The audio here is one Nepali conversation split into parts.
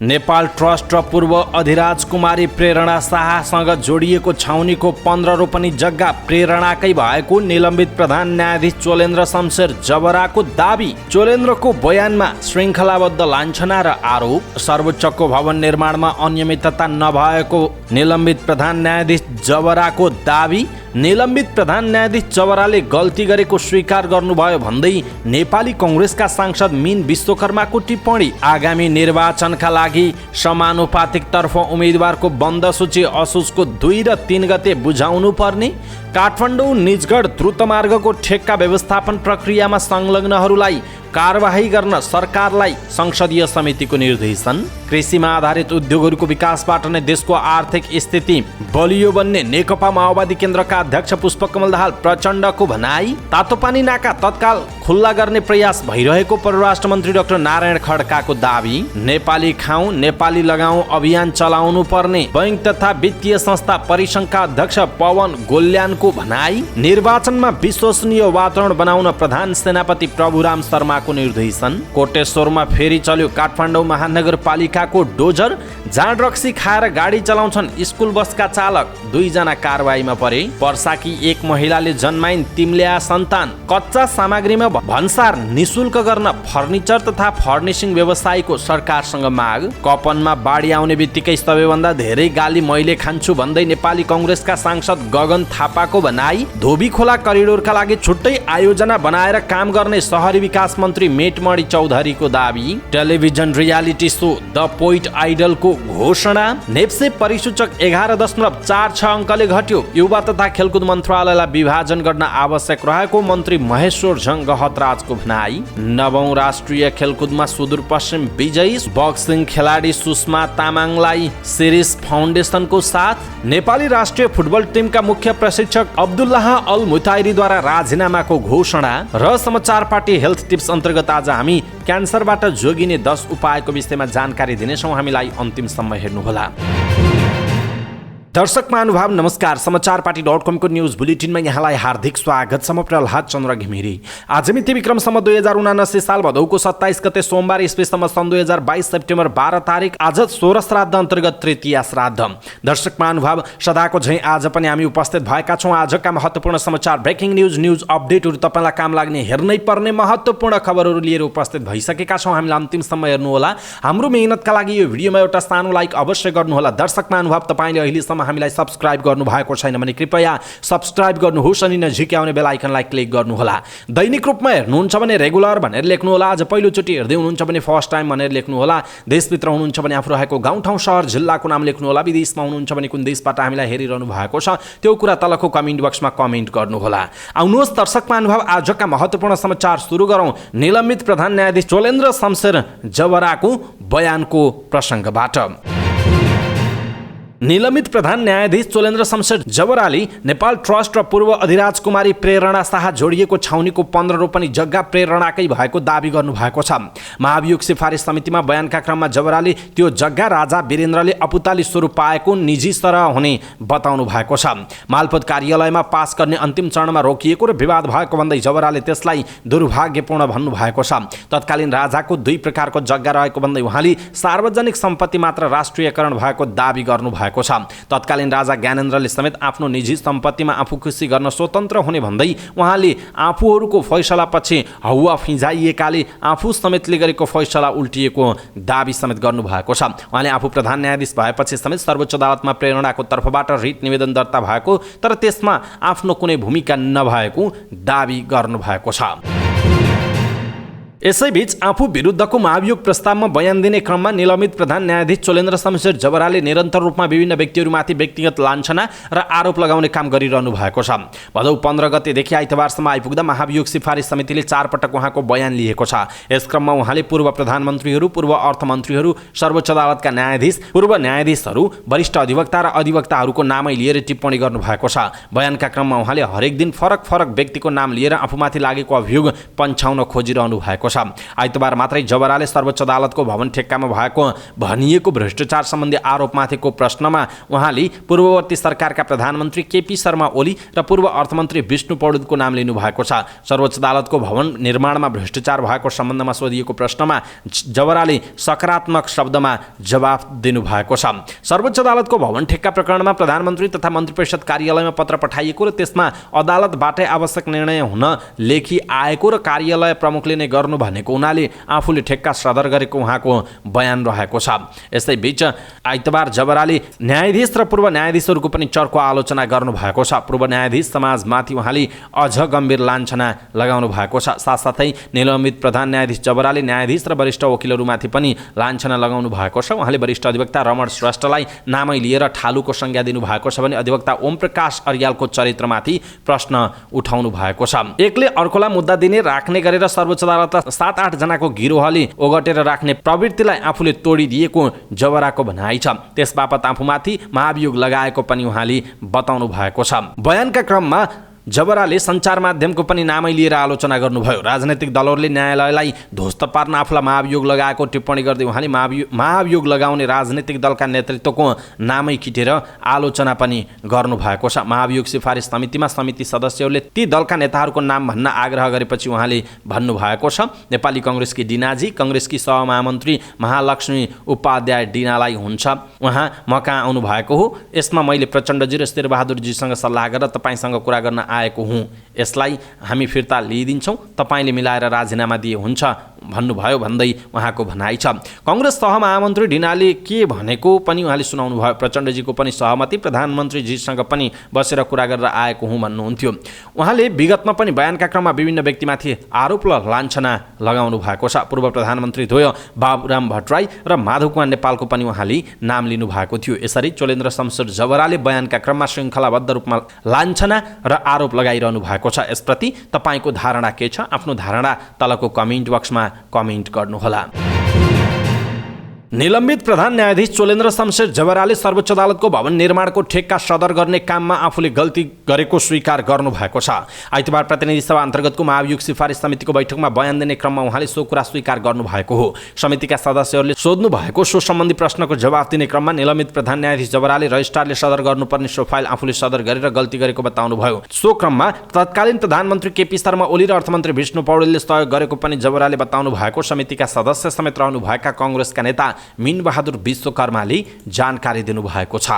नेपाल ट्रस्ट र पूर्व अधिराज कुमारी प्रेरणा शाहसँग जोडिएको छाउनीको 15 रोपनी जग्गा प्रेरणाकै भएको निलम्बित प्रधान न्यायाधीश चोलेन्द्र शमशेर जबराको दाबी। चोलेन्द्रको बयानमा श्रृङ्खलाबद्ध लाञ्छना र आरोप। सर्वोच्चको भवन निर्माणमा अनियमितता नभएको निलम्बित प्रधान न्यायाधीश जबराको दाबी। निलम्बित प्रधान न्यायाधीश जबराले गल्ती गरेको स्वीकार गर्नुभयो भन्दै नेपाली कङ्ग्रेसका सांसद मीन विश्वकर्माको टिप्पणी। आगामी निर्वाचनका लागि समानुपातिकतर्फ उम्मेदवारको बन्द सूची असोजको 2 र 3 गते बुझाउनु पर्ने। काठमाडौँ निजगढ द्रुतमार्गको ठेक्का व्यवस्थापन प्रक्रियामा संलग्नहरूलाई कारबाही गर्न सरकारलाई संसदीय समितिको निर्देशन। कृषिमा आधारित उद्योगहरूको विकासबाट नै देशको आर्थिक स्थिति बलियो बन्ने नेकपा माओवादी केन्द्रका अध्यक्ष पुष्पकमल दाहाल प्रचण्डको भनाई। तातोपानी नाका तत्काल खुल्ला गर्ने प्रयास भइरहेको परराष्ट्र मन्त्री डाक्टर नारायण खड्काको दाबी। नेपाली खाउँ नेपाली लगाउँ अभियान चलाउनु पर्ने बैंक तथा वित्तीय संस्था परिसङ्घका अध्यक्ष पवन गोल्यानको भनाई। निर्वाचनमा विश्वसनीय वातावरण बनाउन प्रधान सेनापति प्रभुराम शर्माको निर्देशन। कोटेश्वरमा फेरि चल्यो काठमाडौँ महानगरपालिकाको डोजर। जाँड रक्सी खाएर गाडी चलाउँछन् स्कुल बसका चालक, 2 जना कारबाहीमा परे। पर्साकी एक महिलाले जन्माइन् तिम्ल्या सन्तान। कच्चा सामग्रीमा भन्सार निशुल्क गर्न फर्निचर तथा फर्निसिङ व्यवसायीको सरकारसँग माग। कपनमा बाढी आउने बित्तिकै सबैभन्दा धेरै गाली मैले खान्छु भन्दै नेपाली कङ्ग्रेसका सांसद गगन थापाको भनाई। धोबी खोला करिडोरका लागि छुट्टै आयोजना बनाएर काम गर्ने शहरी विकास मन्त्री मेटमणि चौधरीको दाबी। Television reality show the poet आइडलको घोषणा। नेप्से परिसूचक 11.46 अङ्कले घट्यो। युवा तथा खेलकुद मन्त्रालयलाई विभाजन गर्न आवश्यक रहेको मन्त्री महेश्वर झङ गहतराजको भनाई। 9औं राष्ट्रिय खेलकुदमा सुदूरपश्चिम विजयी बक्सिङ खेलाडी सुषमा तामाङलाई सिरिस फाउन्डेसनको साथ। नेपाली राष्ट्रिय फुटबल टिमका मुख्य प्रशिक्षक अब्दुल्लाह अल मुताइरीद्वारा राजीनामाको घोषणा। र समाचार पार्टी हेल्थ टिप्स अन्तर्गत आज हामी क्यान्सरबाट जोगिने 10 उपायको विषयमा जानकारी दिनेछौँ। हामीलाई अन्तिमसम्म हेर्नुहोला। दर्शक महानुभाव नमस्कार। समाचारपाटी.com को न्यूज बुलेटिनमा यहाँलाई हार्दिक स्वागत छ। म प्रहलाद चन्द्र घिमिरे। आज मिति विक्रम सम्म 2079 साल भदौको 27 गते सोमबार इस्वीसम्म सन् 2022 सेप्टेम्बर 12 तारिक आज 16 श्राद्ध अन्तर्गत तृतीया श्राद्ध। दर्शक महानुभाव सदाको झैँ आज पनि हामी उपस्थित भएका छौँ। आजका महत्त्वपूर्ण समाचार, ब्रेकिङ न्युज अपडेटहरू तपाईँलाई काम लाग्ने हेर्नै पर्ने महत्त्वपूर्ण खबरहरू लिएर उपस्थित भइसकेका छौँ। हामीलाई अन्तिमसम्म हेर्नुहोला। हाम्रो मेहनतका लागि यो भिडियोमा एउटा सानो लाइक अवश्य गर्नुहोला। दर्शक महानुभाव तपाईँले अहिलेसम्म हामीलाई सब्स्क्राइब गर्नु भएको छैन भने कृपया सब्स्क्राइब गर्नुहोस् अनि नजिकै आउने बेल आइकनलाई क्लिक गर्नुहोला। दैनिक रूपमा हेर्नुहुन्छ भने रेगुलर भनेर लेख्नुहोला। आज पहिलोचोटि हेर्दै हुनुहुन्छ भने फर्स्ट टाइम भनेर लेख्नुहोला। देशभित्र हुनुहुन्छ भने आफू रहेको गाउँठाउँ सहर जिल्लाको नाम लेख्नुहोला। विदेशमा हुनुहुन्छ भने कुन देशबाट हामीलाई हेरिरहनु भएको छ त्यो कुरा तलको कमेन्ट बक्समा कमेन्ट गर्नुहोला। आउनुहोस् दर्शक महानुभाव आजका महत्त्वपूर्ण समाचार सुरु गरौँ निलम्बित प्रधान न्यायाधीश चोलेन्द्र शमशेर जबराको बयानको प्रसङ्गबाट। निलम्बित प्रधान न्यायाधीश चोलेन्द्र शमशेर जबराले नेपाल ट्रस्ट र पूर्व अधिराज कुमारी प्रेरणा शाह जोडिएको छाउनीको 15 रोपनी जग्गा प्रेरणाकै भएको दाबी गर्नुभएको छ। महाभियोग सिफारिस समितिमा बयानका क्रममा जबराले त्यो जग्गा राजा वीरेन्द्रले अपुताली स्वरूप पाएको निजी सरह हुने बताउनु भएको छ। मालपोत कार्यालयमा पास गर्ने अन्तिम चरणमा रोकिएको र विवाद भएको भन्दै जबराले त्यसलाई दुर्भाग्यपूर्ण भन्नुभएको छ। तत्कालीन राजाको 2 प्रकारको जग्गा रहेको भन्दै उहाँले सार्वजनिक सम्पत्ति मात्र राष्ट्रियकरण भएको दाबी गर्नुभएको छ। तत्कालीन राजा ज्ञानेन्द्रले समेत आफ्नो निजी सम्पत्तिमा आफू खुसी गर्न स्वतन्त्र हुने भन्दै उहाँले आफूहरूको फैसलापछि हौवा फिजाइएकाले आफू समेतले गरेको फैसला उल्टिएको दाबी समेत गर्नुभएको छ। उहाँले आफू प्रधान न्यायाधीश भएपछि समेत सर्वोच्च अदालतमा प्रेरणाको तर्फबाट रिट निवेदन दर्ता भएको तर त्यसमा आफ्नो कुनै भूमिका नभएको दाबी गर्नुभएको छ। यसैबीच आफू विरुद्धको महाभियोग प्रस्तावमा बयान दिने क्रममा निलम्बित प्रधान न्यायाधीश चोलेन्द्र शमशेर जबराले निरन्तर रूपमा विभिन्न व्यक्तिहरूमाथि व्यक्तिगत लाञ्छना र आरोप लगाउने काम गरिरहनु भएको छ। भदौ 15 गतेदेखि आइतबारसम्म आइपुग्दा महाभियोग सिफारिस समितिले 4 पटक उहाँको बयान लिएको छ। यस क्रममा उहाँले पूर्व प्रधानमन्त्रीहरू, पूर्व अर्थमन्त्रीहरू, सर्वोच्च अदालतका न्यायाधीश, पूर्व न्यायाधीशहरू, वरिष्ठ अधिवक्ता र अधिवक्ताहरूको नामै लिएर टिप्पणी गर्नुभएको छ। बयानका क्रममा उहाँले हरेक दिन फरक फरक व्यक्तिको नाम लिएर आफूमाथि लागेको अभियोग पन्छाउन खोजिरहनु भएको भएको छ। आइतबार मात्रै जबराले सर्वोच्च अदालतको भवन ठेक्कामा भएको भनिएको भ्रष्टाचार सम्बन्धी आरोपमाथिको प्रश्नमा उहाँले पूर्ववर्ती सरकारका प्रधानमन्त्री केपी शर्मा ओली र पूर्व अर्थमन्त्री विष्णु पौडेलको नाम लिनुभएको छ। सर्वोच्च अदालतको भवन निर्माणमा भ्रष्टाचार भएको सम्बन्धमा सोधिएको प्रश्नमा जबराले सकारात्मक शब्दमा जवाफ दिनुभएको छ। सर्वोच्च अदालतको भवन ठेक्का प्रकरणमा प्रधानमन्त्री तथा मन्त्रिपरिषद कार्यालयमा पत्र पठाइएको र त्यसमा अदालतबाटै आवश्यक निर्णय हुन लेखी आएको र कार्यालय प्रमुखले नै गर्नु भनेको हुनाले आफूले ठेक्का सदर गरेको उहाँको बयान रहेको छ। यसै बीच आइतबार जबराले न्यायाधीश र पूर्व न्यायाधीशहरूको पनि चर्को आलोचना गर्नुभएको छ। पूर्व न्यायाधीश समाजमाथि उहाँले अझ गम्भीर लाञ्छना लगाउनु भएको छ। साथसाथै निलम्बित प्रधान न्यायाधीश जबराले न्यायाधीश र वरिष्ठ वकिलहरूमाथि पनि लाञ्छना लगाउनु भएको छ। उहाँले वरिष्ठ अधिवक्ता रमण श्रेष्ठलाई नामै लिएर ठालुको संज्ञा दिनुभएको छ भने अधिवक्ता ओमप्रकाश अर्यालको चरित्रमाथि प्रश्न उठाउनु भएको छ। एकले अर्कोलाई मुद्दा दिने राख्ने गरेर सर्वोच्च अदालतमा 7-8 जनाको गिरोहले ओगटेर राख्ने प्रवृत्तिलाई आफूले तोडिदिएको जबराको भनाइ छ। त्यसबापत आफूमाथि महाभियोग लगाएको पनि उहाँले बताउनु भएको छ। बयानका क्रममा जबराले सञ्चार माध्यमको पनि नामै लिएर आलोचना गर्नुभयो। राजनैतिक दलहरूले न्यायालयलाई ध्वस्त पार्न आफूलाई महाभियोग लगाएको टिप्पणी गर्दै उहाँले महाभियोग लगाउने राजनैतिक दलका नेतृत्वको नामै किटेर आलोचना पनि गर्नुभएको छ। महाभियोग सिफारिस समितिमा समिति सदस्यहरूले ती दलका नेताहरूको नाम भन्न आग्रह गरेपछि उहाँले भन्नुभएको छ नेपाली कङ्ग्रेसकी डिनाजी, कङ्ग्रेसकी सहमहामन्त्री महालक्ष्मी उपाध्याय डिनालाई हुन्छ, उहाँ म कहाँ आउनु भएको हो। यसमा मैले प्रचण्डजी र शेरबहादुरजीसँग सल्लाह गरेर तपाईँसँग कुरा गर्न आएको हुँ। यसलाई हामी फिर्ता लिइदिन्छौँ, तपाईँले मिलाएर राजीनामा दिए हुन्छ भन्नुभयो भन्दै उहाँको भनाइ छ। कङ्ग्रेस सहमहामन्त्री डिनाले के भनेको पनि उहाँले सुनाउनु भयो। प्रचण्डजीको पनि सहमति, प्रधानमन्त्रीजीसँग पनि बसेर कुरा गरेर आएको हुँ भन्नुहुन्थ्यो। उहाँले विगतमा पनि बयानका क्रममा विभिन्न व्यक्तिमाथि आरोप र लाञ्छना लगाउनु भएको छ। पूर्व प्रधानमन्त्री द्वय बाबुराम भट्टराई र माधव कुमार नेपालको पनि उहाँले नाम लिनु भएको थियो। यसरी चोलेन्द्र शमशेर जबराले बयानका क्रममा श्रृङ्खलाबद्ध रूपमा लाञ्छना र आरोप लगाइरहनु भएको छ। यसप्रति तपाईँको धारणा के छ? आफ्नो धारणा तलको कमेन्ट बक्समा कमेन्ट गर्नुहोला। निलम्बित प्रधान न्यायाधीश चोलेन्द्र शमशेर जबराले सर्वोच्च अदालतको भवन निर्माणको ठेक्का सदर गर्ने काममा आफूले गल्ती गरेको स्वीकार गर्नुभएको छ। आइतबार प्रतिनिधि सभा अन्तर्गतको महाभियोग सिफारिस समितिको बैठकमा बयान दिने क्रममा उहाँले सो कुरा स्वीकार गर्नुभएको हो। समितिका सदस्यहरूले सोध्नु भएको सो सम्बन्धी प्रश्नको जवाफ दिने क्रममा निलम्बित प्रधान न्यायाधीश जबराले रजिस्ट्रारले सदर गर्नुपर्ने सो फाइल आफूले सदर गरेर गल्ती गरेको बताउनुभयो। सो क्रममा तत्कालीन प्रधानमन्त्री केपी शर्मा ओली र अर्थमन्त्री विष्णु पौडेलले सहयोग गरेको पनि जबराले बताउनु भएको समितिका सदस्य समेत रहनुभएका कङ्ग्रेसका नेता मीनबहादुर विश्वकर्माले जानकारी दिनुभएको छ।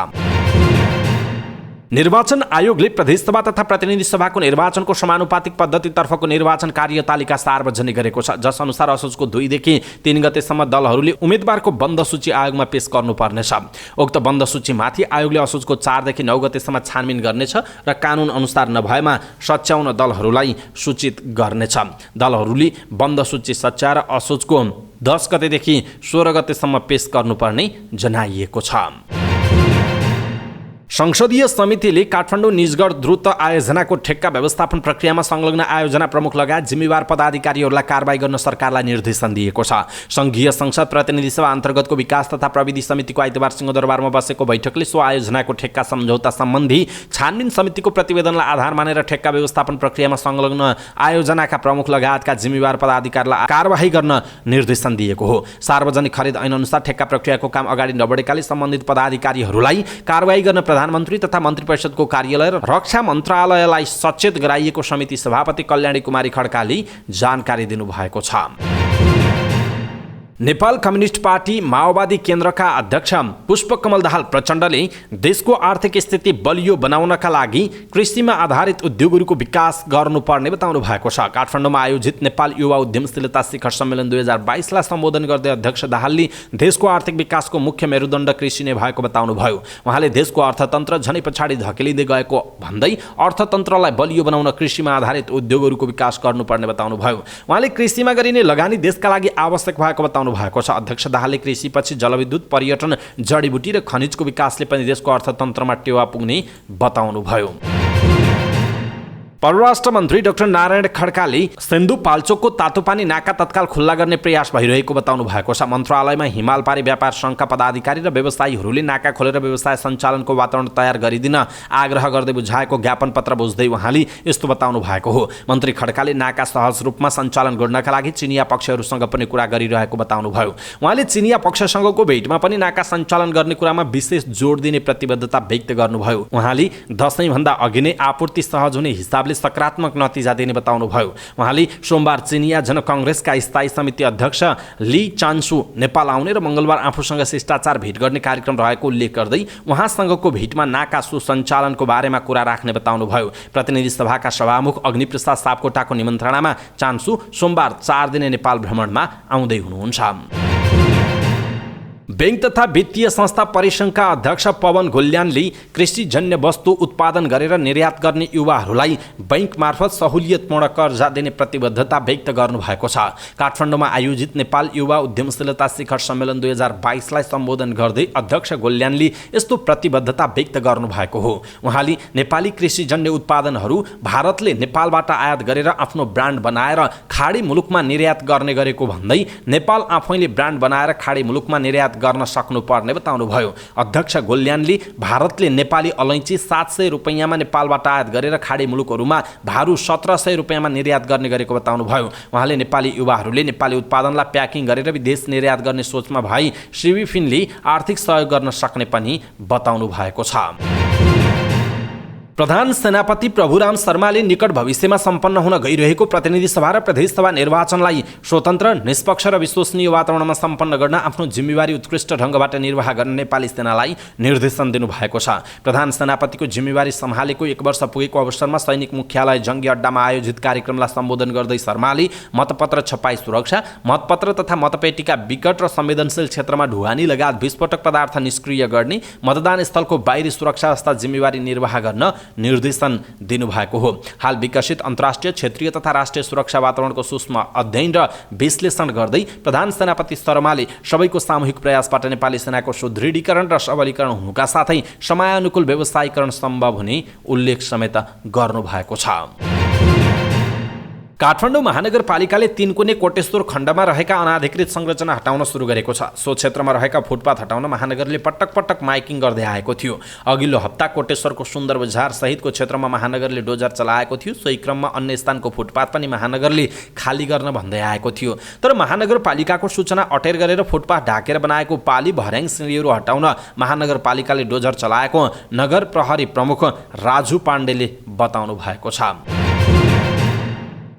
निर्वाचन आयोगले प्रदेशसभा तथा प्रतिनिधि सभाको निर्वाचनको समानुपातिक पद्धतितर्फको निर्वाचन कार्यतालिका सार्वजनिक गरेको छ, जस अनुसार असोजको 2 देखि 3 गतेसम्म दलहरूले उम्मेदवारको बन्द सूची आयोगमा पेश गर्नुपर्नेछ। उक्त बन्द सूचीमाथि आयोगले असोजको 4 देखि 9 गतेसम्म छानबिन गर्नेछ र कानुन अनुसार नभएमा 57 दलहरूलाई सूचित गर्नेछ। दलहरूले बन्द सूची सच्याएर असोजको 10 गतेदेखि 16 गतेसम्म पेश गर्नुपर्ने जनाइएको छ। संसदीय समितिले काठमाडौँ निजगढ द्रुत आयोजनाको ठेक्का व्यवस्थापन प्रक्रियामा संलग्न आयोजना प्रमुख लगायत जिम्मेवार पदाधिकारीहरूलाई कारबाही गर्न सरकारलाई निर्देशन दिएको छ। संघीय संसद प्रतिनिधि सभा अन्तर्गतको विकास तथा प्रविधि समितिको आइतबार सिंहदरबारमा बसेको बैठकले सो आयोजनाको ठेक्का सम्झौता सम्बन्धी छानबिन समितिको प्रतिवेदनलाई आधार मानेर ठेक्का व्यवस्थापन प्रक्रियामा संलग्न आयोजनाका प्रमुख लगायतका जिम्मेवार पदाधिकारीलाई कारबाही गर्न निर्देशन दिएको हो। सार्वजनिक खरिद ऐनअनुसार ठेक्का प्रक्रियाको काम अगाडि नबढेकाले सम्बन्धित पदाधिकारीहरूलाई कारबाही गर्न प्रधानमन्त्री तथा मन्त्री परिषदको कार्यालय र रक्षा मन्त्रालयलाई सचेत गराइएको समिति सभापति कल्याणी कुमारी खड्काले जानकारी दिनुभएको छ। नेपाल कम्युनिस्ट पार्टी माओवादी केन्द्रका अध्यक्ष पुष्पकमल दाहाल प्रचण्डले देशको आर्थिक स्थिति बलियो बनाउनका लागि कृषिमा आधारित उद्योगहरूको विकास गर्नुपर्ने बताउनु भएको छ। काठमाडौँमा आयोजित नेपाल युवा उद्यमशीलता शिखर सम्मेलन 2022लाई सम्बोधन गर्दै अध्यक्ष दाहालले देशको आर्थिक विकासको मुख्य मेरुदण्ड कृषि नै भएको बताउनुभयो। उहाँले देशको अर्थतन्त्र झनै पछाडि धकेलिँदै गएको भन्दै अर्थतन्त्रलाई बलियो बनाउन कृषिमा आधारित उद्योगहरूको विकास गर्नुपर्ने बताउनुभयो। उहाँले कृषिमा गरिने लगानी देशका लागि आवश्यक भएको बताउनु भएको छ। अध्यक्ष दाहालले कृषिपछि जलविद्युत, पर्यटन, जडीबुटी र खनिजको विकासले पनि देशको अर्थतन्त्रमा टेवा पुग्ने बताउनुभयो। परराष्ट्र मन्त्री डाक्टर नारायण खड्काले सिन्धुपाल्चोकको तातोपानी नाका तत्काल खुल्ला गर्ने प्रयास भइरहेको बताउनु भएको छ। मन्त्रालयमा हिमाल पारी व्यापार सङ्घका पदाधिकारी र व्यवसायीहरूले नाका खोलेर व्यवसाय सञ्चालनको वातावरण तयार गरिदिन आग्रह गर्दै बुझाएको ज्ञापन पत्र बुझ्दै उहाँले यस्तो बताउनु भएको हो। मन्त्री खड्काले नाका सहज रूपमा सञ्चालन गर्नका लागि चिनिया पक्षहरूसँग पनि कुरा गरिरहेको बताउनु भयो। उहाँले चिनिया पक्षसँगको भेटमा पनि नाका सञ्चालन गर्ने कुरामा विशेष जोड दिने प्रतिबद्धता व्यक्त गर्नुभयो। उहाँले दशैँभन्दा अघि नै आपूर्ति सहज हुने हिसाबले सकारात्मक नतिजा दिने बताउनुभयो। उहाँले सोमबार चिनिया जनकङ्ग्रेसका स्थायी समिति अध्यक्ष ली चान्सु नेपाल आउने र मङ्गलबार आफूसँग शिष्टाचार भेट गर्ने कार्यक्रम रहेको उल्लेख गर्दै उहाँसँगको भेटमा नाका सुसञ्चालनको बारेमा कुरा राख्ने बताउनुभयो। प्रतिनिधि सभाका सभामुख अग्निप्रसाद सापकोटाको निमन्त्रणामा चान्सु सोमबार 4 दिने नेपाल भ्रमणमा आउँदै हुनुहुन्छ। बैंक तथा वित्तीय संस्था परिसङ्घका अध्यक्ष पवन घोल्यानले कृषिजन्य वस्तु उत्पादन गरेर निर्यात गर्ने युवाहरूलाई बैंक मार्फत सहुलियतपूर्ण कर्जा दिने प्रतिबद्धता व्यक्त गर्नुभएको छ। काठमाडौँमा आयोजित नेपाल युवा उद्यमशीलता शिखर सम्मेलन 2022लाई सम्बोधन गर्दै अध्यक्ष घोल्यानले यस्तो प्रतिबद्धता व्यक्त गर्नुभएको हो। उहाँले नेपाली कृषिजन्य उत्पादनहरू भारतले नेपालबाट आयात गरेर आफ्नो ब्रान्ड बनाएर खाडी मुलुकमा निर्यात गर्ने गरेको भन्दै नेपाल आफैले ब्रान्ड बनाएर खाडी मुलुकमा निर्यात गर्न सक्नुपर्ने बताउनुभयो। अध्यक्ष घोल्यानले भारतले नेपाली अलैँची 700 रुपैयाँमा नेपालबाट आयात गरेर खाडी मुलुकहरूमा भारू 1700 रुपैयाँमा निर्यात गर्ने गरेको बताउनुभयो। उहाँले नेपाली युवाहरूले नेपाली उत्पादनलाई प्याकिङ गरेर विदेश निर्यात गर्ने सोचमा भई सिबिफिनले आर्थिक सहयोग गर्न सक्ने पनि बताउनु भएको छ। प्रधान सेनापति प्रभुराम शर्माले निकट भविष्यमा सम्पन्न हुन गइरहेको प्रतिनिधि सभा र प्रदेश सभा निर्वाचनलाई स्वतन्त्र, निष्पक्ष र विश्वसनीय वातावरणमा सम्पन्न गर्न आफ्नो जिम्मेवारी उत्कृष्ट ढङ्गबाट निर्वाह गर्न नेपाली सेनालाई निर्देशन दिनुभएको छ। प्रधान सेनापतिको जिम्मेवारी सम्हालेको 1 वर्ष पुगेको अवसरमा सैनिक मुख्यालय जङ्गी अड्डामा आयोजित कार्यक्रमलाई सम्बोधन गर्दै शर्माले मतपत्र छपाई सुरक्षा, मतपत्र तथा मतपेटिका विकट र संवेदनशील क्षेत्रमा ढुवानी लगायत विस्फोटक पदार्थ निष्क्रिय गर्ने, मतदान स्थलको बाहिरी सुरक्षा जस्ता जिम्मेवारी निर्वाह गर्न निर्देशन दिनुभएको हो। हाल विकसित अन्तर्राष्ट्रिय, क्षेत्रीय तथा राष्ट्रिय सुरक्षा वातावरणको सूक्ष्म अध्ययन र विश्लेषण गर्दै प्रधान सेनापति शर्माले सबैको सामूहिक प्रयासबाट नेपाली सेनाको सुदृढीकरण र सबलीकरण हुनुका साथै समयानुकूल व्यवसायीकरण सम्भव हुने उल्लेख समेत गर्नुभएको छ। काठमाडौँ महानगरपालिकाले 3 कुने कोटेश्वर खण्डमा रहेका अनाधिकृत संरचना हटाउन सुरु गरेको छ। सो क्षेत्रमा रहेका फुटपाथ हटाउन महानगरले पटक पटक माइकिङ गर्दै आएको थियो। अघिल्लो हप्ता कोटेश्वरको सुन्दर बजार सहितको क्षेत्रमा महानगरले डोजर चलाएको थियो। सोही क्रममा अन्य स्थानको फुटपाथ पनि महानगरले खाली गर्न भन्दै आएको थियो। तर महानगरपालिकाको सूचना अटेर गरेर फुटपाथ ढाकेर बनाएको पाली भर्याङ सिँढीहरू हटाउन महानगरपालिकाले डोजर चलाएको नगर प्रहरी प्रमुख राजु पाण्डेले बताउनु भएको छ।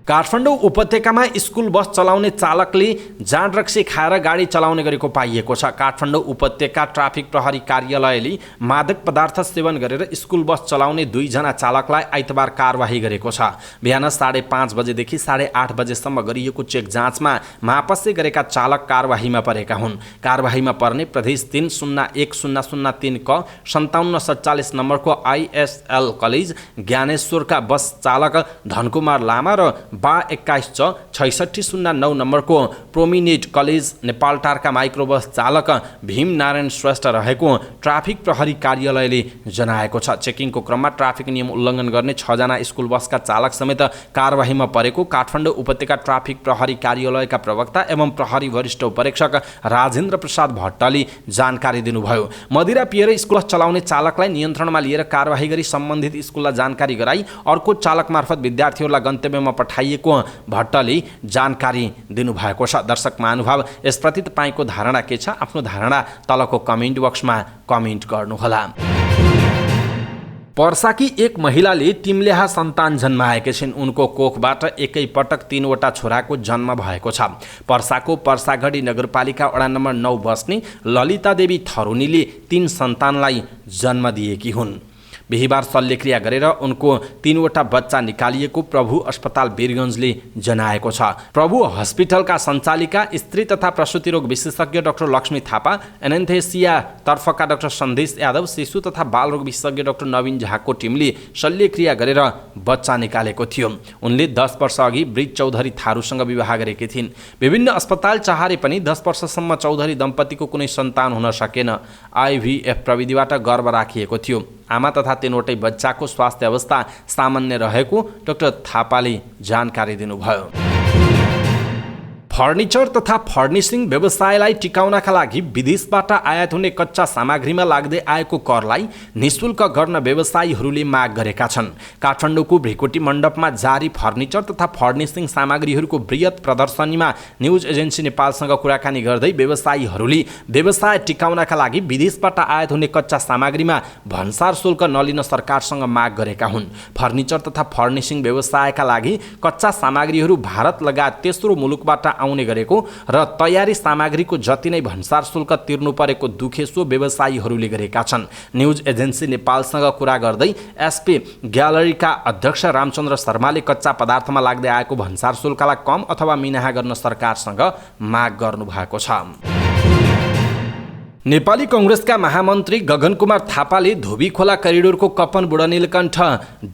काठमाडौँ उपत्यकामा स्कुल बस चलाउने चालकले जाँड रक्सी खाएर गाडी चलाउने गरेको पाइएको छ। काठमाडौँ उपत्यका ट्राफिक प्रहरी कार्यालयले मादक पदार्थ सेवन गरेर स्कुल बस चलाउने 2 जना चालकलाई आइतबार कारवाही गरेको छ। बिहान 5:30 बजेदेखि 8:30 बजेसम्म गरिएको चेक जाँचमा मापसे गरेका चालक कारवाहीमा परेका हुन्। कारवाहीमा पर्ने प्रदेश 301003 क 5747 नम्बरको आइएसएल कलेज ज्ञानेश्वरका बस चालक धनकुमार लामा र बा 21 6609 नम्बरको प्रोमिनेट कलेज नेपालटारका माइक्रोबस चालक भीम नारायण श्रेष्ठ रहेको ट्राफिक प्रहरी कार्यालयले जनाएको छ। चेकिङको क्रममा ट्राफिक नियम उल्लङ्घन गर्ने 6 जना स्कुल बसका चालक समेत कारवाहीमा परेको काठमाडौँ उपत्यका ट्राफिक प्रहरी कार्यालयका प्रवक्ता एवं प्रहरी वरिष्ठ उपरीक्षक राजेन्द्र प्रसाद भट्टले जानकारी दिनुभयो। मदिरा पिएर स्कुल बस चलाउने चालकलाई नियन्त्रणमा लिएर कारवाही गरी सम्बन्धित स्कुललाई जानकारी गराई अर्को चालक मार्फत विद्यार्थीहरूलाई गन्तव्यमा पठाइएको भट्टले जानकारी दिनुभएको छ। दर्शक महानुभाव, यसप्रति तपाईको धारणा के छ? आफ्नो धारणा तलको कमेन्ट बक्समा कमेन्ट गर्नुहोला। पर्साकी एक महिलाले तिम्लेहा सन्तान जन्माएकी छिन्। उनको कोखबाट एकै पटक 3 वटा छोराको जन्म भएको छ। पर्साको पर्सागढी नगरपालिका वडा नम्बर 9 बस्ने ललिता देवी थरुनीले 3 सन्तानलाई जन्म दिएकी हुन्। बिहिबार शल्यक्रिया गरेर उनको 3 वटा बच्चा निकालिएको प्रभु अस्पताल वीरगञ्जले जनाएको छ। प्रभु हस्पिटलका सञ्चालिका, स्त्री तथा प्रसुति रोग विशेषज्ञ डाक्टर लक्ष्मी थापा, एनेस्थेसिया तर्फका डाक्टर सन्देश यादव, शिशु तथा बालरोग विशेषज्ञ डाक्टर नवीन झाको टिमले शल्यक्रिया गरेर बच्चा निकालेको थियो। उनले 10 वर्ष अघि ब्रिज चौधरी थारूसँग विवाह गरेकी थिइन्। विभिन्न अस्पताल चाहरे पनि 10 वर्षसम्म चौधरी दम्पतिको कुनै सन्तान हुन सकेन। आइभीएफ प्रविधिबाट गर्भ राखिएको थियो। आमा तथा 3वटै बच्चाको स्वास्थ्य अवस्था सामान्य रहेको डाक्टर थापाले जानकारी दिनुभयो। फर्निचर तथा फर्निसिङ व्यवसायलाई टिकाउनका लागि विदेशबाट आयात हुने कच्चा सामग्रीमा लाग्दै आएको करलाई निःशुल्क गर्न व्यवसायीहरूले माग गरेका छन्। काठमाडौँको भ्रिकुटी मण्डपमा जारी फर्निचर तथा फर्निसिङ सामग्रीहरूको बृहत प्रदर्शनीमा न्युज एजेन्सी नेपालसँग कुराकानी गर्दै व्यवसायीहरूले व्यवसाय टिकाउनका लागि विदेशबाट आयात हुने कच्चा सामग्रीमा भन्सार शुल्क नलिन सरकारसँग माग गरेका हुन्। फर्निचर तथा फर्निसिङ व्यवसायका लागि कच्चा सामग्रीहरू भारत लगायत तेस्रो मुलुकबाट आउने गरेको र तयारी सामग्रीको जति नै भन्सार शुल्क तिर्नु परेको दुखेसो व्यवसायीहरूले गरेका छन्। न्युज एजेन्सी नेपालसँग कुरा गर्दै एसपी ग्यालरीका अध्यक्ष रामचन्द्र शर्माले कच्चा पदार्थमा लाग्दै आएको भन्सार शुल्कलाई कम अथवा मिनाहा गर्न सरकारसँग माग गर्नुभएको छ। नेपाली कांग्रेसका महामन्त्री गगन कुमार थापाले धोबी खोला करिडोरको कपन बुढानीलकण्ठ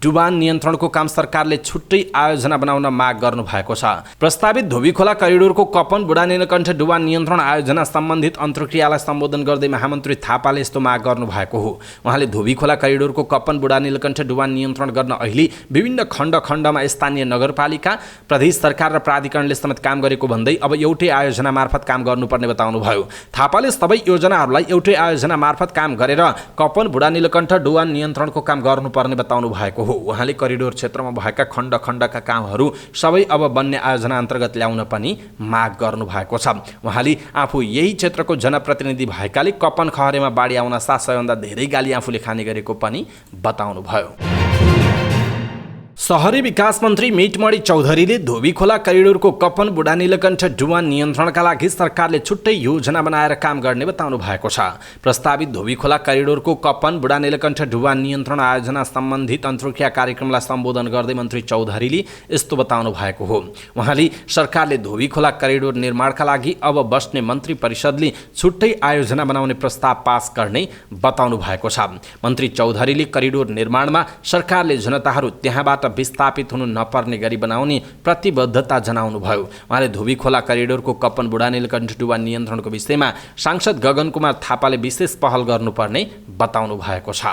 डुबान नियन्त्रणको काम सरकारले छुट्टै आयोजना बनाउन माग गर्नु भएको छ। प्रस्तावित धोबी खोला करिडोरको कपन बुढानीलकण्ठ डुबान नियन्त्रण आयोजना सम्बन्धित अन्तर्क्रियालाई सम्बोधन गर्दै महामन्त्री थापाले यस्तो माग गर्नु भएको हो। उहाँले धोबी खोला करिडोरको कपन बुढानीलकण्ठ डुबान नियन्त्रण गर्न अहिले विभिन्न खण्ड-खण्डमा स्थानीय नगरपालिका, प्रदेश सरकार र प्राधिकरणले समेत काम गरेको भन्दै अब एउटै आयोजना मार्फत काम गर्नुपर्ने बताउनुभयो। थापाले सबै योजना एउटै आयोजना मार्फत काम गरेर कपन बुढानीलकण्ठ डुबान नियन्त्रणको काम गर्नुपर्ने बताउनु भएको हो। उहाँले करिडोर क्षेत्रमा भएका खण्ड-खण्डका कामहरू सबै अब बन्ने आयोजना अन्तर्गत ल्याउन पनि माग गर्नु भएको छ। उहाँले आफू यही क्षेत्रको जनप्रतिनिधि भएकाले कपन खहरेमा बाढी आउन साथ सबैभन्दा धेरै गाली आफूले खाने गरेको पनि बताउनु भयो। शहरी विकास मन्त्री मितमणि चौधरीले धोबी खोला करिडोरको कपन बुढानीलकण्ठ डुबान नियन्त्रणका लागि सरकारले छुट्टै योजना बनाएर काम गर्ने बताउनु भएको छ। प्रस्तावित धोबी खोला करिडोरको कपन बुढानीलकण्ठ डुबान नियन्त्रण आयोजना सम्बन्धित अन्तर्क्रिया कार्यक्रमलाई सम्बोधन गर्दै मन्त्री चौधरीले यस्तो बताउनु भएको हो। उहाँले सरकारले धोबी खोला करिडोर निर्माणका लागि अब बस्ने मन्त्री परिषदले छुट्टै आयोजना बनाउने प्रस्ताव पास गर्ने बताउनु भएको छ। मन्त्री चौधरीले करिडोर निर्माणमा सरकारले जनताहरू त्यहाँबाट विस्थापित हुनु नपर्ने गरी बनाउने प्रतिबद्धता जनाउनु भयो। उहाँले धोबी खोला करिडोरको कपन बुढानीलकण्ठ डुबान नियन्त्रणको विषयमा सांसद गगन कुमार थापाले विशेष पहल गर्नुपर्ने बताउनु भएको छ।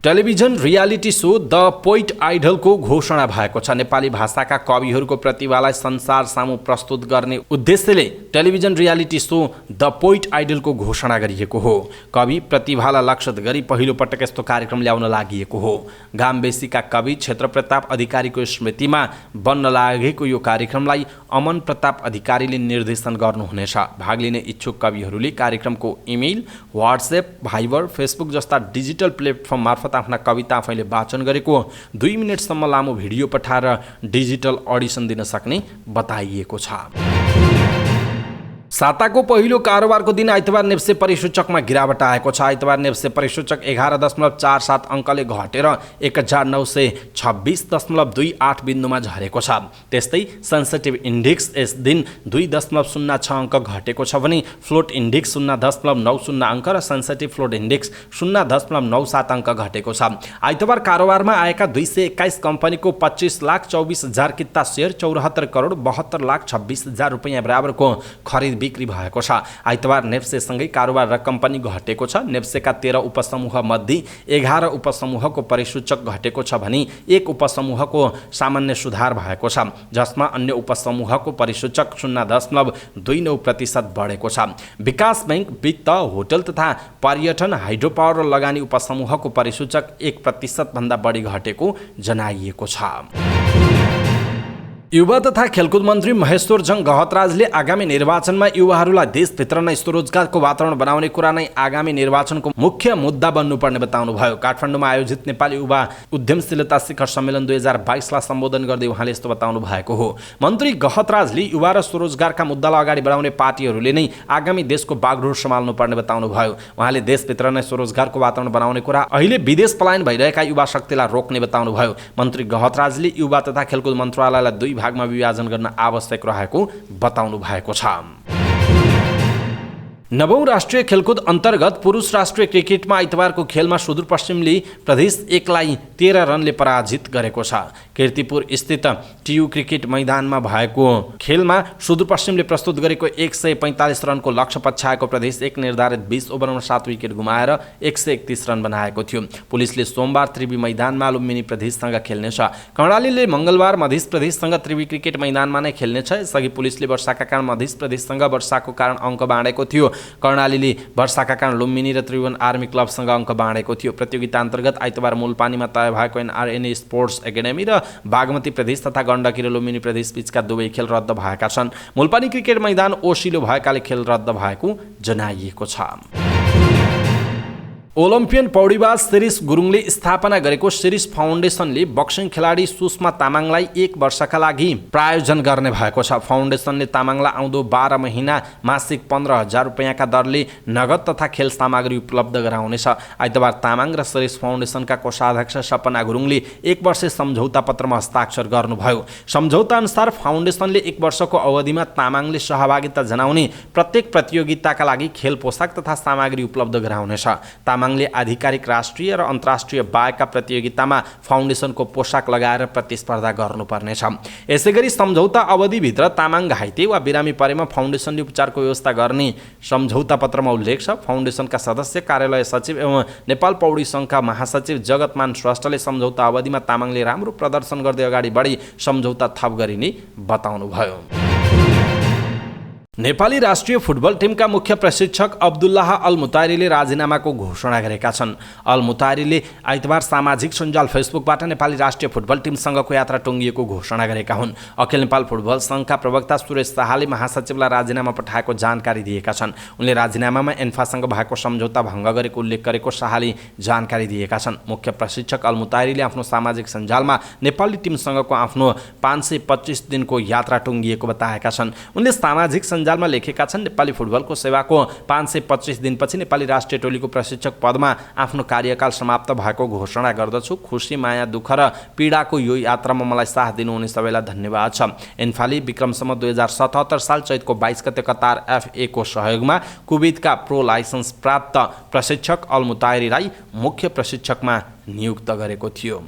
Television reality show the poet आइडलको घोषणा भएको छ। नेपाली भाषाका कविहरूको प्रतिभालाई संसार सामु प्रस्तुत गर्ने उद्देश्यले television reality show the poet आइडलको घोषणा गरिएको हो। कवि प्रतिभालाई लक्षित गरी पहिलो पटक यस्तो कार्यक्रम ल्याउन लागि हो। गामबेसीका कवि क्षेत्र प्रताप अधिकारीको स्मृतिमा बन्न लागेको यो कार्यक्रमलाई अमन प्रताप अधिकारीले निर्देशन गर्नुहुनेछ। भाग लिने इच्छुक कविहरूले कार्यक्रमको इमेल, व्हाट्सएप, भाइबर, फेसबुक जस्ता डिजिटल प्लेटफर्म मार्फत आफ्ना कविता आफैले वाचन गरेको 2 मिनेटसम्म लामो भिडियो पठाएर डिजिटल अडिसन दिन सक्ने बताइएको छ। साताको पहिलो कारोबारको दिन आइतबार नेप्से परिसूचकमा गिरावट आएको छ। आइतबार नेप्से परिसूचक 11.47 अङ्कले घटेर 1926.28 बिन्दुमा झरेको छ। त्यस्तै सेन्सिटिभ इन्डेक्स यस दिन 2.06 अङ्क घटेको छ भने फ्लोट इन्डेक्स 0.90 अङ्क र सेन्सिटिभ फ्लोट इन्डेक्स 0.97 अङ्क घटेको छ। आइतबार कारोबारमा आएका 221 कम्पनीको 25,24,000 किता सेयर 74 करोड 72,26,000 रुपैयाँ बराबरको खरिद बिक्री भएको छ। आइतबार नेप्सेसँगै कारोबार रकम पनि घटेको छ। नेप्सेका 13 उपसमूह मध्ये 11 उपसमूहको परिसूचक घटेको छ भने 1 उपसमूहको सामान्य सुधार भएको छ, जसमा अन्य उपसमूहको परिसूचक 0.29% बढेको छ। विकास बैंक, वित्त, होटल तथा पर्यटन, हाइड्रोपावर र लगानी उपसमूहको परिसूचक 1% भन्दा बढी घटेको जनाइएको छ। युवा तथा खेलकुद मन्त्री महेश्वरजङ गहतराजले आगामी निर्वाचनमा युवाहरूलाई देशभित्र नै स्वरोजगारको वातावरण बनाउने कुरा नै आगामी निर्वाचनको मुख्य मुद्दा बन्नुपर्ने बताउनु भयो। काठमाडौँमा आयोजित नेपाली युवा उद्यमशीलता शिखर सम्मेलन 2022लाई सम्बोधन गर्दै उहाँले यस्तो बताउनु भएको हो। मन्त्री गहतराजले युवा र स्वरोजगारका मुद्दालाई अगाडि बढाउने पार्टीहरूले नै आगामी देशको बागडोर सम्हाल्नु पर्ने बताउनु भयो। उहाँले देशभित्र नै स्वरोजगारको वातावरण बनाउने कुरा अहिले विदेश पलायन भइरहेका युवा शक्तिलाई रोक्ने बताउनु भयो। मन्त्री गहतराजले युवा तथा खेलकुद मन्त्रालयलाई 2 भागमा विभाजन गर्न आवश्यक रहेको बताउनु भएको छ। 9औं राष्ट्रिय खेलकुद अन्तर्गत पुरुष राष्ट्रिय क्रिकेटमा आइतबारको खेलमा सुदूरपश्चिमले प्रदेश 1लाई 13 रनले पराजित गरेको छ। कीर्तिपुर स्थित टियु क्रिकेट मैदानमा भएको खेलमा सुदूरपश्चिमले प्रस्तुत गरेको 145 रनको लक्ष्य पछ्याएको प्रदेश 1 निर्धारित 20 ओभरमा 7 विकेट गुमाएर 131 रन बनाएको थियो। पुलिसले सोमबार त्रिवी मैदानमा लुम्बिनी प्रदेशसँग खेल्नेछ। कर्णालीले मङ्गलबार मध्य प्रदेशसँग त्रिवी क्रिकेट मैदानमा नै खेल्नेछ। यसअघि पुलिसले वर्षाका कारण मध्य प्रदेशसँग वर्षाको कारण अङ्क बाँडेको थियो। कर्णालीले वर्षाका कारण लुम्बिनी र त्रिभुवन आर्मी क्लबसँग अङ्क बाँडेको थियो। प्रतियोगिता अन्तर्गत आइतबार मूलपानीमा तय भएको एनआरएनए स्पोर्ट्स एकाडेमी र बागमती प्रदेश तथा गण्डकी र लुम्बिनी प्रदेश बीचका दुवै खेल रद्द भएका छन्। मूलपानी क्रिकेट मैदान ओसिलो भएकाले खेल रद्द भएको जनाइएको छ। ओलम्पियन पौडीबाज शिरीष गुरुङले स्थापना गरेको शिरीष फाउन्डेसनले बक्सिङ खेलाडी सुषमा तामाङलाई 1 वर्षका लागि प्रायोजन गर्ने भएको छ। फाउन्डेसनले तामाङलाई आउँदो 12 महिना मासिक 15,000 रुपियाँका दरले नगद तथा खेल सामग्री उपलब्ध गराउनेछ। आइतबार तामाङ र शिरीष फाउन्डेसनका कोषाध्यक्ष सपना गुरुङले 1 वर्षे सम्झौता पत्रमा हस्ताक्षर गर्नुभयो। सम्झौता अनुसार फाउन्डेसनले 1 वर्षको अवधिमा तामाङले सहभागिता जनाउने प्रत्येक प्रतियोगिताका लागि खेल पोसाक तथा सामग्री उपलब्ध गराउनेछ। तामाङले आधिकारिक राष्ट्रिय र अन्तर्राष्ट्रिय बाहेकका प्रतियोगितामा फाउन्डेसनको पोसाक लगाएर प्रतिस्पर्धा गर्नुपर्नेछ। यसैगरी सम्झौता अवधिभित्र तामाङ घाइते वा बिरामी परेमा फाउन्डेसनले उपचारको व्यवस्था गर्ने सम्झौता पत्रमा उल्लेख छ। फाउन्डेसनका सदस्य कार्यालय सचिव एवं नेपाल पौडी सङ्घका महासचिव जगतमान श्रेष्ठले सम्झौता अवधिमा तामाङले राम्रो प्रदर्शन गर्दै अगाडि बढी सम्झौता थप गरिने बताउनुभयो। नेपाली राष्ट्रिय फुटबल टिमका मुख्य प्रशिक्षक अब्दुल्लाह अल मुतारीले राजीनामाको घोषणा गरेका छन्। अल मुतारीले आइतबार सामाजिक सञ्जाल फेसबुकबाट नेपाली राष्ट्रिय फुटबल टिमसँगको यात्रा टुङ्गिएको घोषणा गरेका हुन्। अखिल नेपाल फुटबल सङ्घका प्रवक्ता सुरेश शाहले महासचिवलाई राजीनामा पठाएको जानकारी दिएका छन्। उनले राजीनामामा एन्फासँग भएको सम्झौता भङ्ग गरेको उल्लेख गरेको शाहले जानकारी दिएका छन्। मुख्य प्रशिक्षक अल मुतारीले आफ्नो सामाजिक सञ्जालमा नेपाली टिमसँगको आफ्नो 525 दिनको यात्रा टुङ्गिएको बताएका छन्। उनले सामाजिक सञ्जालमा लेखेका छन्, नेपाली फुटबलको सेवाको 525 दिनपछि नेपाली राष्ट्रिय टोलीको प्रशिक्षक पदमा आफ्नो कार्यकाल समाप्त भएको घोषणा गर्दछु। खुसी, माया, दुःख र पीडाको यो यात्रामा मलाई साथ दिनुहुने सबैलाई धन्यवाद छ। एन्फाले विक्रमसम्म 2077 साल चैतको 22 गते कतार FA को सहयोगमा कुवैतका प्रो लाइसेन्स प्राप्त प्रशिक्षक अल मुतारीलाई मुख्य प्रशिक्षकमा नियुक्त गरेको थियो।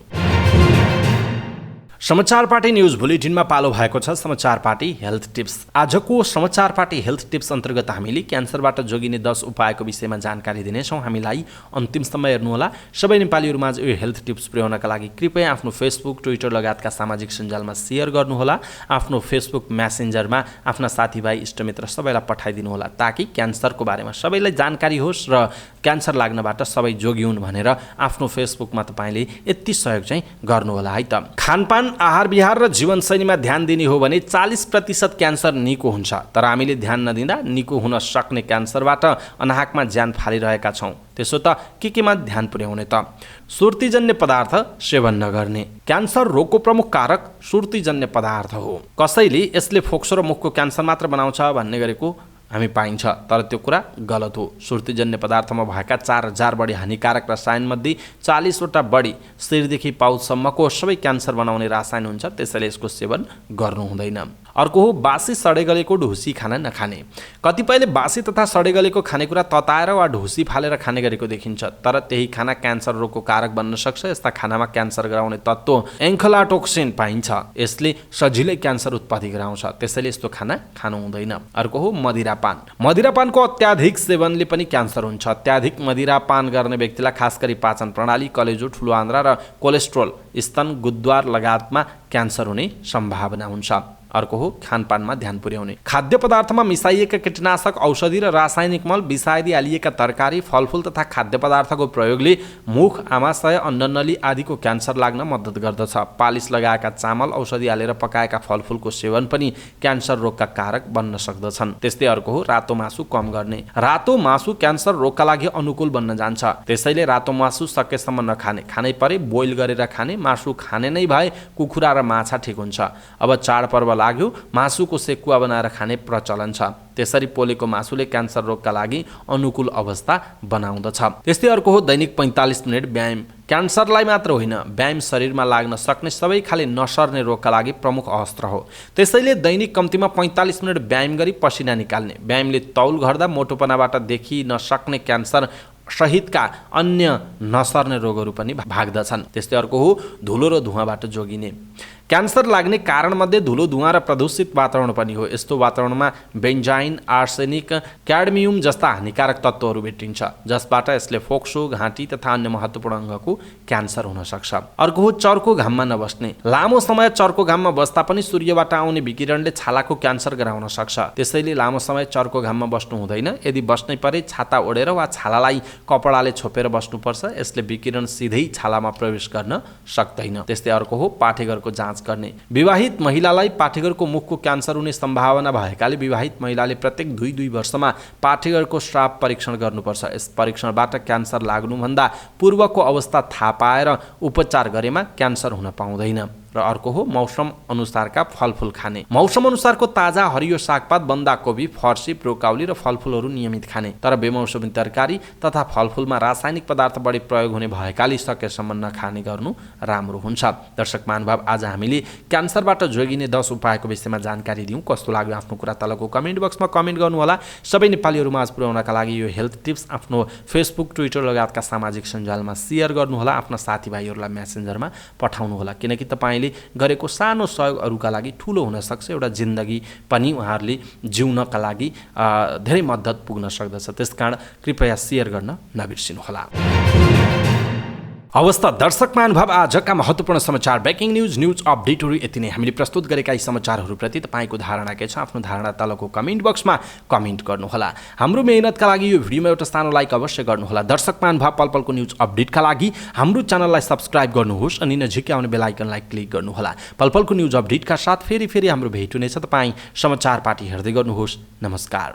समाचार पार्टी न्युज बुलेटिनमा पालो भएको छ समाचार पार्टी हेल्थ टिप्स। आजको समाचार पार्टी हेल्थ टिप्स अन्तर्गत हामीले क्यान्सरबाट जोगिने 10 उपायको विषयमा जानकारी दिनेछौँ। हामीलाई अन्तिमसम्म हेर्नुहोला। सबै नेपालीहरूमाझ यो हेल्थ टिप्स पुर्याउनका लागि कृपया आफ्नो फेसबुक, ट्विटर लगायतका सामाजिक सञ्जालमा सेयर गर्नुहोला। आफ्नो फेसबुक मेसेन्जरमा आफ्ना साथीभाइ, इष्टमित्र सबैलाई पठाइदिनुहोला ताकि क्यान्सरको बारेमा सबैलाई जानकारी होस् र क्यान्सर लाग्नबाट सबै जोगिउन् भनेर आफ्नो फेसबुकमा तपाईँले यति सहयोग चाहिँ गर्नुहोला है त। खानपान, आहार विहार र जीवनशैलीमा ध्यान दिने हो भने 40% क्यान्सर निको हुन्छ। तर हामीले ध्यान नदिँदा निको हुन सक्ने क्यान्सरबाट अनाहकमा ज्यान फालिरहेका छौँ। त्यसो त केमा ध्यान पुर्याउने त? सुर्तीजन्य पदार्थ सेवन नगर्ने। क्यान्सर रोगको प्रमुख कारक सुर्तीजन्य पदार्थ हो। कसैले यसले फोक्सो र मुखको क्यान्सर मात्र बनाउँछ भन्ने गरेको हामी पाइन्छ, तर त्यो कुरा गलत हो। सुर्तीजन्य पदार्थमा भएका 4000 बढी हानिकारक रसायनमध्ये 40 वटा बढी शिरदेखि पाउचसम्मको सबै क्यान्सर बनाउने रसायन हुन्छ। त्यसैले यसको सेवन गर्नु हुँदैन। अर्को हो बासी सडे गलेको ढुसी खाना नखाने। कतिपयले बासी तथा सडे गलेको खानेकुरा तताएर वा ढुसी फालेर खाने गरेको देखिन्छ, तर त्यही खाना क्यान्सर रोगको कारक बन्न सक्छ। यस्ता खानामा क्यान्सर गराउने तत्त्व एन्फलाटोक्सिन पाइन्छ। यसले सजिलै क्यान्सर उत्पत्ति गराउँछ। त्यसैले यस्तो खाना खानु हुँदैन। अर्को हो मदिरापान। मदिरापानको अत्याधिक सेवनले पनि क्यान्सर हुन्छ। अत्याधिक मदिरापान गर्ने व्यक्तिलाई खास गरी पाचन प्रणाली, कलेजो, ठुलो आन्द्रा र कोलेस्ट्रोल, स्तन, गुद्वार लगायतमा क्यान्सर हुने सम्भावना हुन्छ। अर्को हो खानपानमा ध्यान पुर्याउने। खाद्य पदार्थमा मिसाइएका कीटनाशक, औषधि र रासायनिक मल, विषादी हालिएका तरकारी, फलफुल तथा खाद्य पदार्थको प्रयोगले मुख, आमाशय, अन्ननली आदिको क्यान्सर लाग्न मद्दत गर्दछ। पालिस लगाएका चामल, औषधि हालेर पकाएका फलफुलको सेवन पनि क्यान्सर रोगका कारक बन्न सक्दछन्। त्यस्तै अर्को हो रातो मासु कम गर्ने। रातो मासु क्यान्सर रोगका लागि अनुकूल बन्न जान्छ। त्यसैले रातो मासु सकेसम्म नखाने। खानै परे बोइल गरेर खाने। मासु खाने नै भए कुखुरा र माछा ठिक हुन्छ। अब चाडपर्व लाग्यो, मासुको सेकुवा बनाएर खाने प्रचलन छ। त्यसरी पोलेको मासुले क्यान्सर रोगका लागि अनुकूल अवस्था बनाउँदछ। त्यस्तै अर्को हो दैनिक 45 मिनट व्यायाम। क्यान्सरलाई मात्र होइन, व्यायाम शरीरमा लाग्न सक्ने सबै खाले नसर्ने रोगका लागि प्रमुख अस्त्र हो। त्यसैले दैनिक कम्तीमा 45 मिनट व्यायाम गरी पसिना निकाल्ने। व्यायामले तौल घट्दा मोटोपनाबाट देखिन सक्ने क्यान्सर सहितका अन्य नसर्ने रोगहरू पनि भाग्दछन्। त्यस्तै अर्को हो धुलो र धुवाँबाट जोगिने। क्यान्सर लाग्ने कारणमध्ये धुलो, धुवाँ र प्रदूषित वातावरण पनि हो। यस्तो वातावरणमा बेन्जाइन, आर्सेनिक, क्याडमियम जस्ता हानिकारक तत्त्वहरू भेटिन्छ, जसबाट यसले फोक्सो, घाँटी तथा अन्य महत्त्वपूर्ण अङ्गको क्यान्सर हुन सक्छ। अर्को हो चर्को घाममा नबस्ने। लामो समय चर्को घाममा बस्दा पनि सूर्यबाट आउने विकिरणले छालाको क्यान्सर गराउन सक्छ। त्यसैले लामो समय चर्को घाममा बस्नु हुँदैन। यदि बस्नै परे छाता ओढेर वा छालालाई कपडाले छोपेर बस्नुपर्छ। यसले विकिरण सिधै छालामा प्रवेश गर्न सक्दैन। त्यस्तै अर्को हो पाठेघरको जाँच गर्ने। विवाहित महिलालाई पाठेघरको मुखको क्यान्सर हुने सम्भावना भएकाले विवाहित महिलाले प्रत्येक 2 वर्षमा पाठेघरको स्राव परीक्षण गर्नुपर्छ। यस परीक्षणबाट क्यान्सर लाग्नुभन्दा पूर्वको अवस्था थाहा पाएर उपचार गरेमा क्यान्सर हुन पाउँदैन। र अर्को हो मौसम अनुसारका फलफुल खाने। मौसम अनुसारको ताजा हरियो सागपात, बन्दाकोपी, फर्सी, ब्रोकाउली र फलफुलहरू नियमित खाने। तर बेमौसमी तरकारी तथा फलफुलमा रासायनिक पदार्थ बढी प्रयोग हुने भएकाले सकेसम्म नखाने गर्नु राम्रो हुन्छ। दर्शक महानुभाव, आज हामीले क्यान्सरबाट जोगिने 10 उपायको विषयमा जानकारी दियौँ। कस्तो लाग्यो आफ्नो कुरा तलको कमेन्ट बक्समा कमेन्ट गर्नुहोला। सबै नेपालीहरूमा आज पुर्याउनका लागि यो हेल्थ टिप्स आफ्नो फेसबुक, ट्विटर लगायतका सामाजिक सञ्जालमा सेयर गर्नुहोला। आफ्ना साथीभाइहरूलाई मेसेन्जरमा पठाउनुहोला, किनकि तपाईँ गरेको सानो सहयोग अरूका लागि ठुलो हुन सक्छ। एउटा जिन्दगी पनि उहाँहरूले जिउनका लागि धेरै मद्दत पुग्न सक्दछ। त्यसकारण कृपया सेयर गर्न नबिर्सिनुहोला। हवस् त दर्शक महानुभाव, आजका महत्त्वपूर्ण समाचार, ब्रेकिङ न्युज अपडेटहरू यति नै। हामीले प्रस्तुत गरेका यी समाचारहरूप्रति तपाईँको धारणा के छ? आफ्नो धारणा तलको कमेन्ट बक्समा कमेन्ट गर्नुहोला। हाम्रो मेहनतका लागि यो भिडियोमा एउटा सानो लाइक अवश्य गर्नुहोला। दर्शक महानुभाव, पलपलको न्युज अपडेटका लागि हाम्रो च्यानललाई सब्स्क्राइब गर्नुहोस् अनि नजिकै आउने बेल आइकनलाई क्लिक गर्नुहोला। पलपलको न्युज अपडेटका साथ फेरि हाम्रो भेट हुनेछ। तपाईँ समाचार पार्टी हेर्दै गर्नुहोस्। नमस्कार।